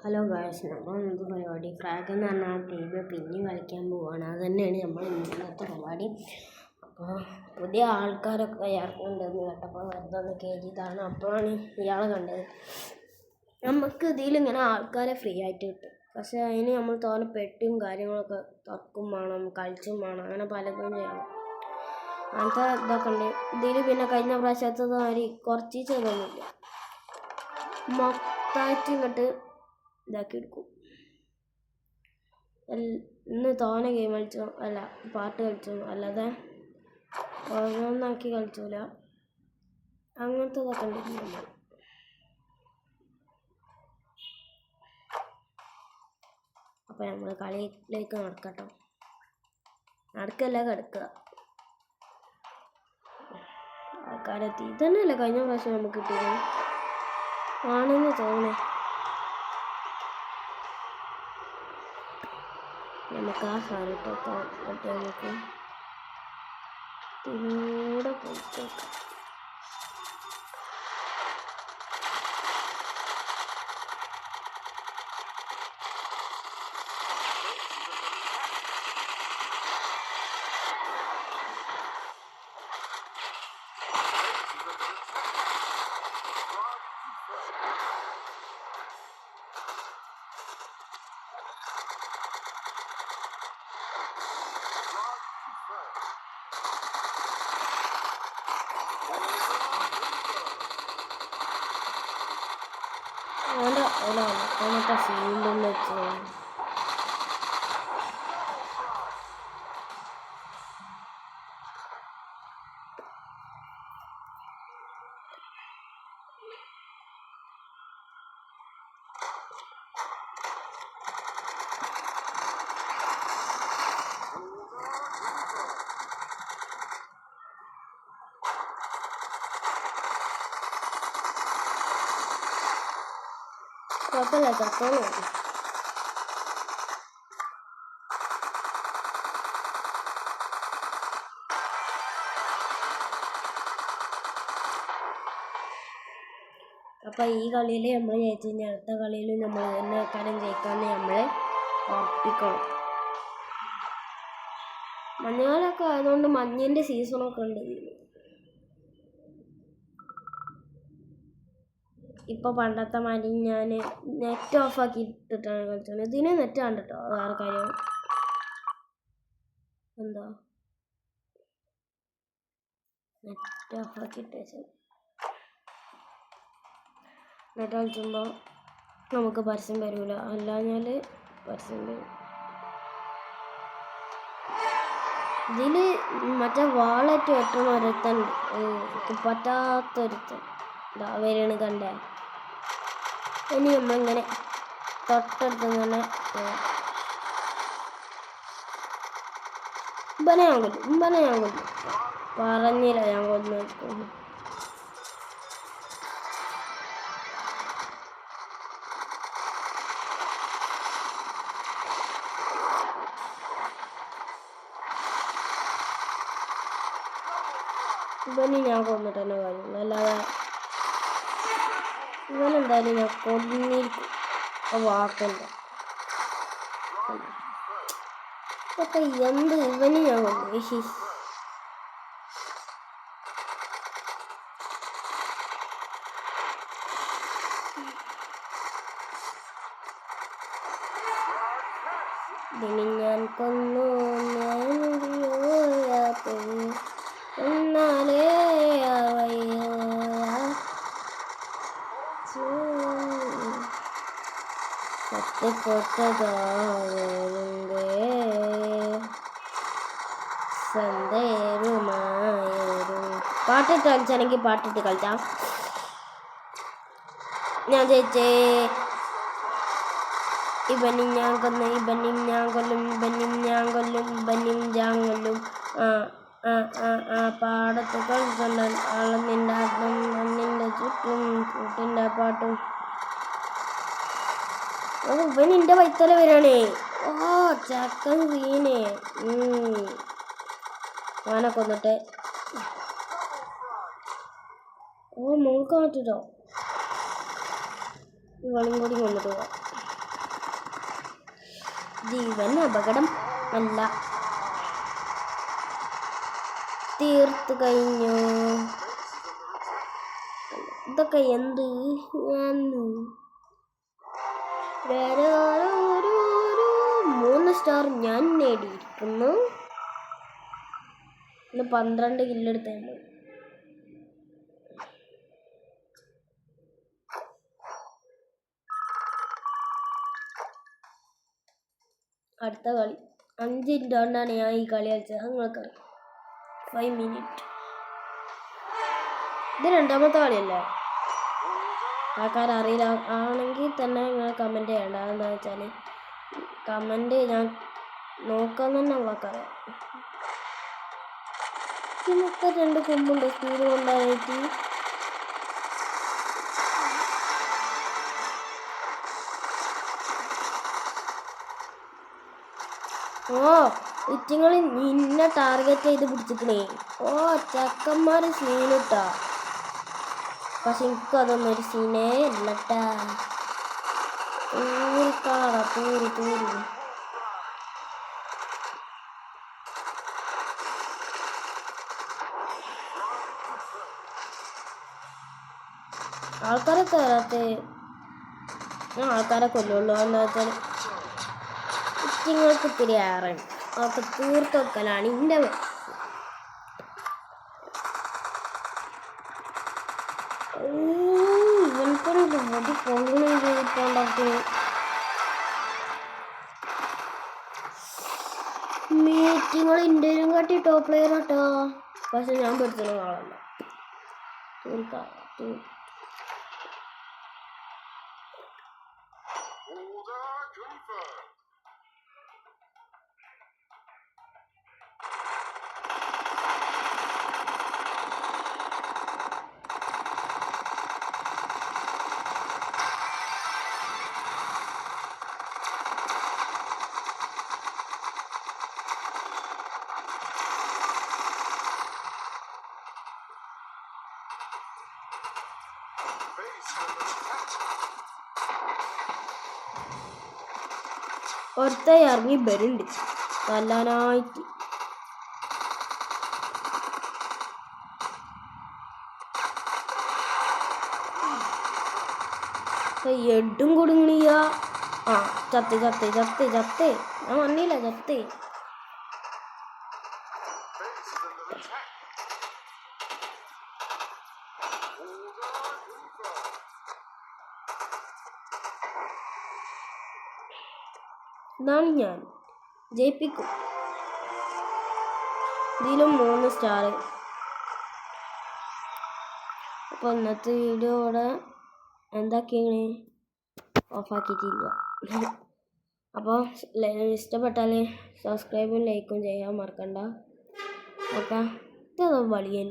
Hello guys, നമ്മൾ ഇന്നത്തെ പരിപാടി ഫ്രാഗ് എന്ന് പറഞ്ഞാൽ ടീം പിന്നെയും കളിക്കാൻ പോവുകയാണ്. അത് തന്നെയാണ് നമ്മൾ ഇന്നത്തെ പരിപാടി. അപ്പോൾ പുതിയ ആൾക്കാരൊക്കെ ഇറങ്ങുന്നുണ്ടെന്ന് കേട്ടപ്പോൾ വെറുതെ ഒന്ന് കയറിയതാണ്. അപ്പോഴാണ് ഇയാളെ കണ്ടത്. നമുക്ക് ഇതിലിങ്ങനെ ആൾക്കാരെ ഫ്രീ ആയിട്ട് കിട്ടും. പക്ഷേ അതിന് നമ്മൾ തോന്നെ പെട്ടിയും കാര്യങ്ങളൊക്കെ തുറക്കും വേണം, കളിച്ചും വേണം, അങ്ങനെ പലതും ചെയ്യണം. അങ്ങനത്തെ ഇതൊക്കെ ഉണ്ട് ഇതിൽ. പിന്നെ കഴിഞ്ഞ പ്രാവശ്യത്തെ മാതിരി കുറച്ച് ചെയ്തൊന്നുമില്ല, മൊത്തമായിട്ട് ഇങ്ങോട്ട് ഇതാക്കി എടുക്കും. ഇന്ന് തോനെ ഗെയിം കളിച്ചോ അല്ല പാട്ട് കളിച്ചോ, അല്ലാതെ ഓരോന്നാക്കി കളിച്ചൂല. അങ്ങനത്തെ ഇതൊക്കെ ഉണ്ട്. അപ്പോൾ നമ്മൾ കളിയിലേക്ക് നടക്കട്ടോ. നടക്കല്ല, കിടക്കുക. ആൾക്കാരെത്തി. ഇതന്നെയല്ലേ കഴിഞ്ഞ പ്രാവശ്യം നമുക്ക് കിട്ടിയത് ആണെന്ന് തോന്നേ. നമുക്ക് ആ സാധനത്തൊക്കെ നമുക്ക് ഇതിലൂടെ പോയിട്ടേക്കാം. അങ്ങനത്തെ ഫീൽഡിൽ വെച്ച് കുഴപ്പമില്ല, ചത്തോളൂ. അപ്പം ഈ കളിയിൽ നമ്മൾ ജയിച്ചു കഴിഞ്ഞാൽ അടുത്ത കളിയിൽ നമ്മൾ തന്നെ കാര്യം ജയിക്കാമെന്ന് നമ്മൾ ഉറപ്പിക്കണം. മഞ്ഞുകാലമൊക്കെ ആയതുകൊണ്ട് മഞ്ഞിൻ്റെ സീസണൊക്കെ ഉണ്ട്. ഇപ്പോൾ പണ്ടത്തെ മാതിരി ഞാൻ നെറ്റ് ഓഫാക്കി ഇട്ടിട്ടാണ് കളിച്ചത്. ഇതിന് നെറ്റ് ആണ് കേട്ടോ, വേറെ കാര്യം. എന്താ നെറ്റ് ഓഫാക്കി ഇട്ടേച്ച് നെറ്റ് കളിച്ചുമ്പോൾ നമുക്ക് പരസ്യം വരില്ല, അല്ലാഞ്ഞാൽ പരസ്യം വരും. ഇതിൽ മറ്റേ വാളറ്റ് വെട്ടണ ഒരുത്തൻ, പറ്റാത്തൊരുത്തൻ ഇതാ വരെയാണ് കണ്ടേ. ഇനി നമ്മളിങ്ങനെ തൊട്ടടുത്ത് ഇങ്ങനെ ഇമ്പനെ ഞാൻ കൊല്ലും. പറഞ്ഞില്ല ഞാൻ കൊന്നു. ഇവന് ഞാൻ കൊന്നിട്ട് തന്നെ കാര്യമുള്ളൂ, അല്ലാതെ ഇവനെന്തായാലും ഞാൻ കൊന്നിരിക്കും. വാക്കുണ്ട് ഒക്കെ എന്ത് ഇവന് ഞാൻ കൊന്നു. ഇതിന് ഞാൻ കൊന്നു എന്നാലേ പാട്ടിട്ട് കളിച്ചാണെങ്കിൽ പാട്ടിട്ട് കളിച്ചാം. ഞാൻ ജയിച്ചേ. ഇവനും ഞാൻ കൊല്ലും, ഇവനും ഞാൻ കൊല്ലും. പാടത്ത് കളിച്ചുണ്ട് അളന്നിൻ്റെ ആട്ടും മണ്ണിൻ്റെ ചുറ്റും കൂട്ടിൻ്റെ പാട്ടും. ഓ ഇവൻ എൻ്റെ വൈത്തല വരാണേ. ഓ ചക്കൻ സീനെ. അവനെ കൊന്നിട്ട് ഓ നോക്കാൻ പറ്റൂട്ടോ. ഇവളും കൂടി കൊന്നിട്ട് പോവാം. ജീവൻ അപകടം അല്ല. തീർത്തു കഴിഞ്ഞു. ഇതൊക്കെ എന്ത് 3 സ്റ്റാർ ഞാൻ നേടിയിരിക്കുന്നു. ഇന്ന് 12 കില്ലെടുത്തുണ്ട്. അടുത്ത കളി 5 മിനിറ്റ് കൊണ്ടാണ് ഞാൻ ഈ കളി കളിച്ചത്. നിങ്ങൾക്കറിയാം 5 മിനിറ്റ്. ഇത് 2ാമത്തെ കളിയല്ലേ? ആൾക്കാർ അറിയില്ല ആണെങ്കിൽ തന്നെ നിങ്ങൾ കമൻറ്റ് ചെയ്യണ്ട. എന്താ വെച്ചാൽ കമൻറ്റ് ഞാൻ നോക്കാൻ തന്നെ ഉള്ളക്കറിയാം. ഇതിനൊക്കെ 2 കൊമ്പുണ്ട് സ്പീഡ് കൊണ്ടായിട്ട്. ഓ ഇറ്റിങ്ങൾ നിന്നെ ടാർഗറ്റ് ചെയ്ത് പിടിച്ചിട്ടേ. ഓ ചക്കന്മാർ സീനിട്ടാ. പക്ഷെ എനിക്കതൊന്നും ഒരു സീനേ ഇല്ലട്ടാ. തൂറിക്കാടാ തൂറി. ആൾക്കാരൊക്കെ വരാത്ത ഞാൻ ആൾക്കാരെ കൊല്ലുള്ളൂ. എന്താ വെച്ചാൽ ഇറ്റിങ്ങൾക്ക് ഇത്തിരി ഏറാണ്. അതൊക്കെ തീർത്ത് വെക്കലാണ് എൻ്റെ ഇവൻക്കൊരു വടി പൊങ്ങണം ചെയ്തിട്ടുണ്ടാക്കി. മീറ്റിങ്ങൾ ഇന്ത്യയിലും കാട്ടി ടോപ്പ് പ്ലെയർ കേട്ടോ. പക്ഷെ ഞാൻ പഠിച്ചുള്ള ആളല്ല. ഒരുത്ത ഇറങ്ങി വരുന്നുണ്ട് കൊല്ലാനായിട്ട്. എഡും കൊടുങ്ങണിയ. ആ ചത്ത് ഞാൻ വന്നില്ല ചത്ത്. ഇതാണ് ഞാൻ ജയിപ്പിക്കും. ഇതിലും 3 സ്റ്റാർ. അപ്പോൾ ഇന്നത്തെ വീഡിയോ ഇവിടെ എന്താക്കിയാണ് ഓഫാക്കിയിട്ടില്ല. അപ്പോൾ ഇഷ്ടപ്പെട്ടാൽ സബ്സ്ക്രൈബും ലൈക്കും ചെയ്യാൻ മറക്കണ്ട. ഓക്കെ, ഇത് വളിയൻ.